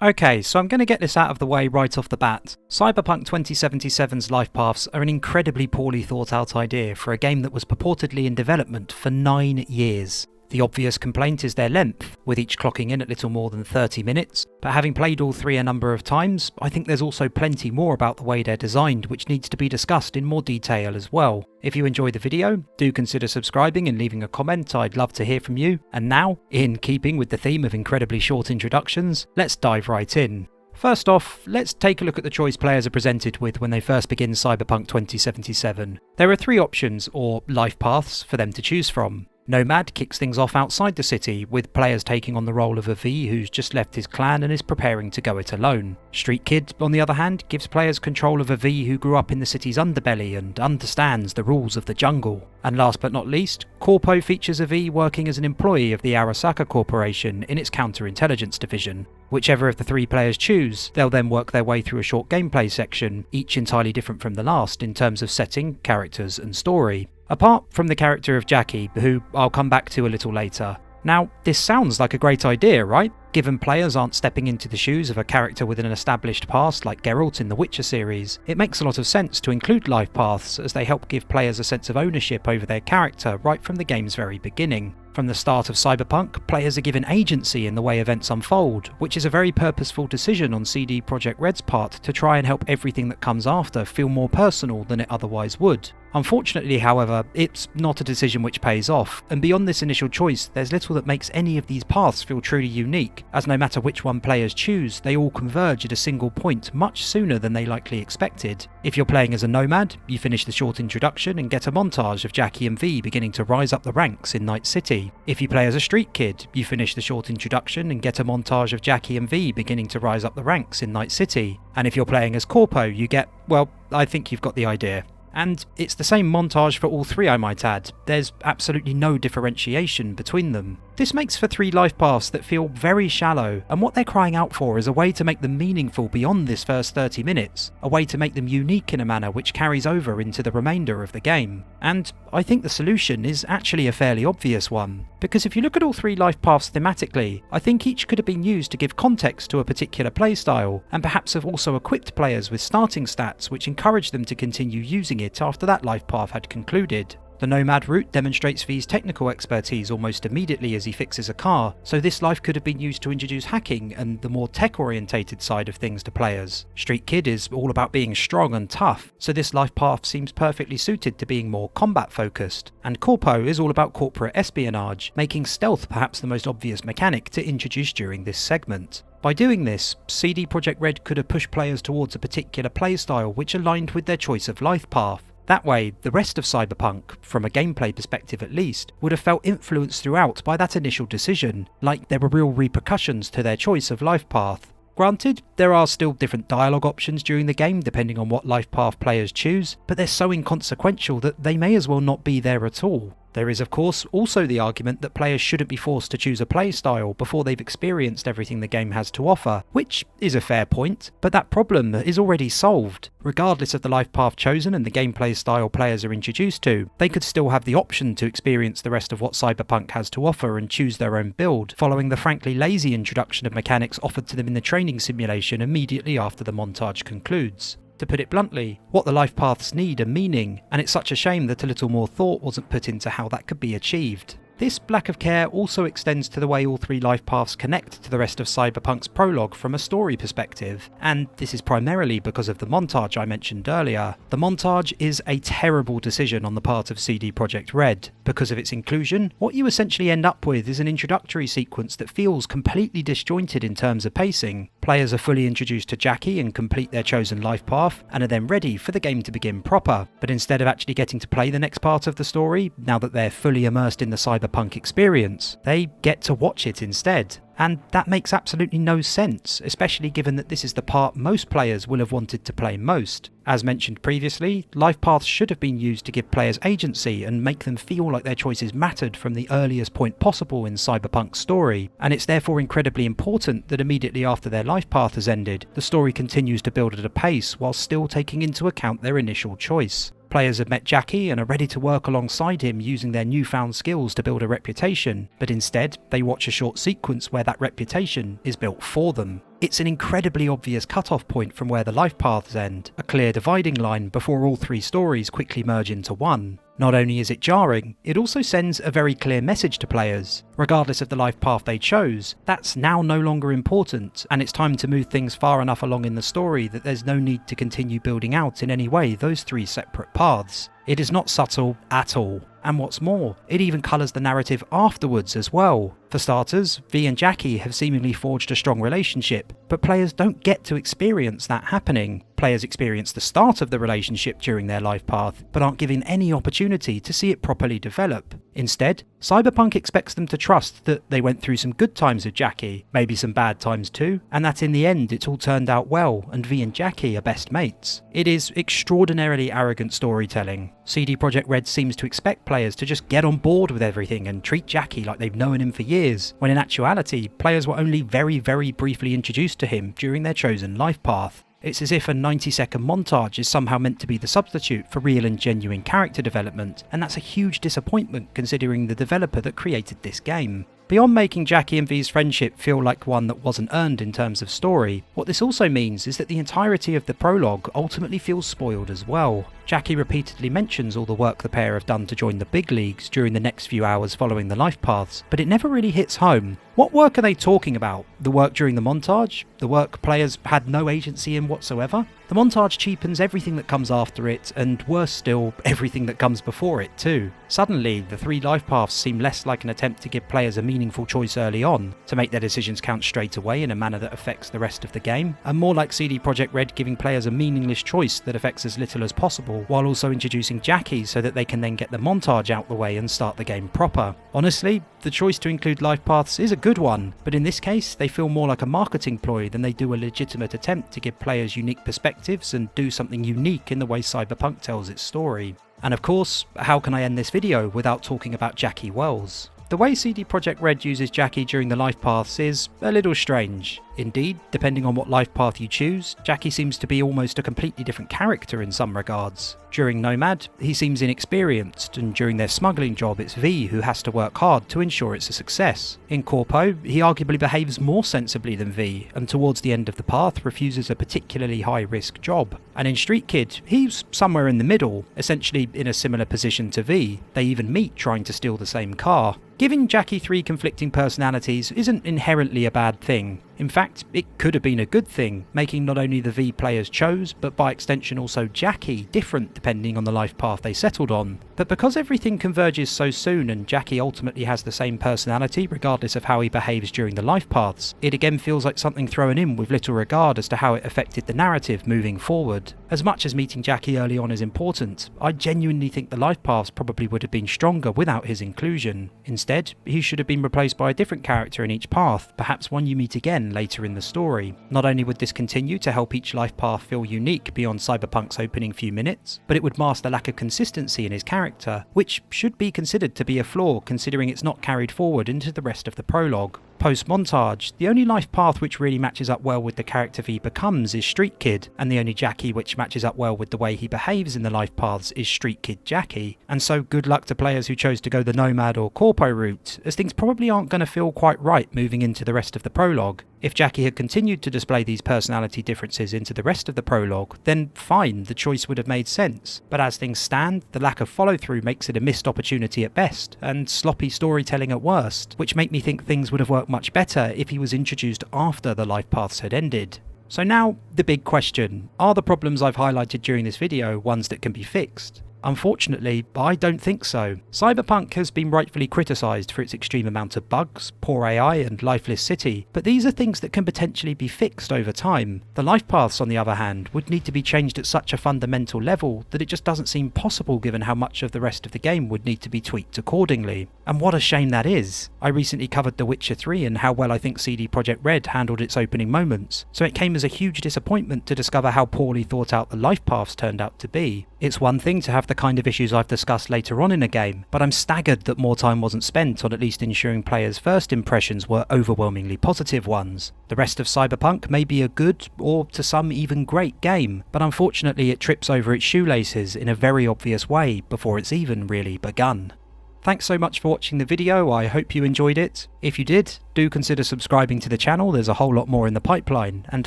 Okay, so I'm going to get this out of the way right off the bat. Cyberpunk 2077's Lifepaths are an incredibly poorly thought out idea for a game that was purportedly in development for 9 years. The obvious complaint is their length, with each clocking in at little more than 30 minutes, but having played all three a number of times, I think there's also plenty more about the way they're designed which needs to be discussed in more detail as well. If you enjoyed the video, do consider subscribing and leaving a comment, I'd love to hear from you. And now, in keeping with the theme of incredibly short introductions, let's dive right in. First off, let's take a look at the choice players are presented with when they first begin Cyberpunk 2077. There are 3 options, or life paths, for them to choose from. Nomad kicks things off outside the city, with players taking on the role of a V who's just left his clan and is preparing to go it alone. Street Kid, on the other hand, gives players control of a V who grew up in the city's underbelly and understands the rules of the jungle. And last but not least, Corpo features a V working as an employee of the Arasaka Corporation in its counterintelligence division. Whichever of the 3 players choose, they'll then work their way through a short gameplay section, each entirely different from the last in terms of setting, characters and story. Apart from the character of Jackie, who I'll come back to a little later. Now, this sounds like a great idea, right? Given players aren't stepping into the shoes of a character with an established past like Geralt in the Witcher series, it makes a lot of sense to include life paths as they help give players a sense of ownership over their character right from the game's very beginning. From the start of Cyberpunk, players are given agency in the way events unfold, which is a very purposeful decision on CD Projekt Red's part to try and help everything that comes after feel more personal than it otherwise would. Unfortunately, however, it's not a decision which pays off, and beyond this initial choice, there's little that makes any of these paths feel truly unique, as no matter which one players choose, they all converge at a single point much sooner than they likely expected. If you're playing as a Nomad, you finish the short introduction and get a montage of Jackie and V beginning to rise up the ranks in Night City. If you play as a Street Kid, you finish the short introduction and get a montage of Jackie and V beginning to rise up the ranks in Night City. And if you're playing as Corpo, you get, well, I think you've got the idea. And it's the same montage for all 3, I might add. There's absolutely no differentiation between them. This makes for 3 life paths that feel very shallow, and what they're crying out for is a way to make them meaningful beyond this first 30 minutes, a way to make them unique in a manner which carries over into the remainder of the game. And I think the solution is actually a fairly obvious one, because if you look at all 3 life paths thematically, I think each could have been used to give context to a particular playstyle, and perhaps have also equipped players with starting stats which encourage them to continue using it after that life path had concluded. The Nomad route demonstrates V's technical expertise almost immediately as he fixes a car, so this life could have been used to introduce hacking and the more tech-orientated side of things to players. Street Kid is all about being strong and tough, so this life path seems perfectly suited to being more combat-focused. And Corpo is all about corporate espionage, making stealth perhaps the most obvious mechanic to introduce during this segment. By doing this, CD Projekt Red could have pushed players towards a particular playstyle which aligned with their choice of life path. That way, the rest of Cyberpunk, from a gameplay perspective at least, would have felt influenced throughout by that initial decision, like there were real repercussions to their choice of life path. Granted, there are still different dialogue options during the game depending on what life path players choose, but they're so inconsequential that they may as well not be there at all. There is of course also the argument that players shouldn't be forced to choose a playstyle before they've experienced everything the game has to offer, which is a fair point, but that problem is already solved. Regardless of the life path chosen and the gameplay style players are introduced to, they could still have the option to experience the rest of what Cyberpunk has to offer and choose their own build, following the frankly lazy introduction of mechanics offered to them in the training simulation immediately after the montage concludes. To put it bluntly, what the life paths need are meaning, and it's such a shame that a little more thought wasn't put into how that could be achieved. This lack of care also extends to the way all 3 life paths connect to the rest of Cyberpunk's prologue from a story perspective, and this is primarily because of the montage I mentioned earlier. The montage is a terrible decision on the part of CD Projekt Red. Because of its inclusion, what you essentially end up with is an introductory sequence that feels completely disjointed in terms of pacing. Players are fully introduced to Jackie and complete their chosen life path, and are then ready for the game to begin proper. But instead of actually getting to play the next part of the story, now that they're fully immersed in the Cyberpunk experience, they get to watch it instead. And that makes absolutely no sense, especially given that this is the part most players will have wanted to play most. As mentioned previously, life paths should have been used to give players agency and make them feel like their choices mattered from the earliest point possible in Cyberpunk's story, and it's therefore incredibly important that immediately after their life path has ended, the story continues to build at a pace while still taking into account their initial choice. Players have met Jackie and are ready to work alongside him using their newfound skills to build a reputation, but instead they watch a short sequence where that reputation is built for them. It's an incredibly obvious cut-off point from where the Lifepaths end, a clear dividing line before all three stories quickly merge into one. Not only is it jarring, it also sends a very clear message to players. Regardless of the life path they chose, that's now no longer important, and it's time to move things far enough along in the story that there's no need to continue building out in any way those three separate paths. It is not subtle at all. And what's more, it even colours the narrative afterwards as well. For starters, V and Jackie have seemingly forged a strong relationship, but players don't get to experience that happening. Players experience the start of the relationship during their life path, but aren't given any opportunity to see it properly develop. Instead, Cyberpunk expects them to trust that they went through some good times with Jackie, maybe some bad times too, and that in the end it all turned out well and V and Jackie are best mates. It is extraordinarily arrogant storytelling. CD Projekt Red seems to expect players to just get on board with everything and treat Jackie like they've known him for years, when in actuality, players were only very briefly introduced to him during their chosen life path. It's as if a 90-second montage is somehow meant to be the substitute for real and genuine character development, and that's a huge disappointment considering the developer that created this game. Beyond making Jackie and V's friendship feel like one that wasn't earned in terms of story, what this also means is that the entirety of the prologue ultimately feels spoiled as well. Jackie repeatedly mentions all the work the pair have done to join the big leagues during the next few hours following the life paths, but it never really hits home. What work are they talking about? The work during the montage? The work players had no agency in whatsoever? The montage cheapens everything that comes after it, and worse still, everything that comes before it too. Suddenly, the three life paths seem less like an attempt to give players a meaningful choice early on, to make their decisions count straight away in a manner that affects the rest of the game, and more like CD Projekt Red giving players a meaningless choice that affects as little as possible, while also introducing Jackie so that they can then get the montage out the way and start the game proper. Honestly, the choice to include life paths is a good one, but in this case they feel more like a marketing ploy than they do a legitimate attempt to give players unique perspectives and do something unique in the way Cyberpunk tells its story. And of course, how can I end this video without talking about Jackie Wells? The way CD Projekt Red uses Jackie during the life paths is a little strange. Indeed, depending on what life path you choose, Jackie seems to be almost a completely different character in some regards. During Nomad, he seems inexperienced, and during their smuggling job it's V who has to work hard to ensure it's a success. In Corpo, he arguably behaves more sensibly than V, and towards the end of the path refuses a particularly high-risk job. And in Street Kid, he's somewhere in the middle, essentially in a similar position to V. They even meet trying to steal the same car. Giving Jackie three conflicting personalities isn't inherently a bad thing. In fact, it could have been a good thing, making not only the V players chose, but by extension also Jackie, different depending on the life path they settled on. But because everything converges so soon and Jackie ultimately has the same personality regardless of how he behaves during the life paths, it again feels like something thrown in with little regard as to how it affected the narrative moving forward. As much as meeting Jackie early on is important, I genuinely think the life paths probably would have been stronger without his inclusion. Instead, he should have been replaced by a different character in each path, perhaps one you meet again later in the story. Not only would this continue to help each life path feel unique beyond Cyberpunk's opening few minutes, but it would mask the lack of consistency in his character, which should be considered to be a flaw considering it's not carried forward into the rest of the prologue. Post-montage, the only life path which really matches up well with the character V becomes is Street Kid, and the only Jackie which matches up well with the way he behaves in the life paths is Street Kid Jackie. And so good luck to players who chose to go the Nomad or Corpo route, as things probably aren't going to feel quite right moving into the rest of the prologue. If Jackie had continued to display these personality differences into the rest of the prologue, then fine, the choice would have made sense. But as things stand, the lack of follow-through makes it a missed opportunity at best, and sloppy storytelling at worst, which make me think things would have worked much better if he was introduced after the life paths had ended. So now, the big question. Are the problems I've highlighted during this video ones that can be fixed? Unfortunately, I don't think so. Cyberpunk has been rightfully criticised for its extreme amount of bugs, poor AI and lifeless city, but these are things that can potentially be fixed over time. The life paths, on the other hand, would need to be changed at such a fundamental level that it just doesn't seem possible given how much of the rest of the game would need to be tweaked accordingly. And what a shame that is. I recently covered The Witcher 3 and how well I think CD Projekt Red handled its opening moments, so it came as a huge disappointment to discover how poorly thought out the life paths turned out to be. It's one thing to have the kind of issues I've discussed later on in a game, but I'm staggered that more time wasn't spent on at least ensuring players' first impressions were overwhelmingly positive ones. The rest of Cyberpunk may be a good, or to some even great game, but unfortunately it trips over its shoelaces in a very obvious way before it's even really begun. Thanks so much for watching the video, I hope you enjoyed it. If you did, do consider subscribing to the channel, there's a whole lot more in the pipeline, and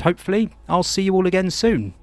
hopefully I'll see you all again soon.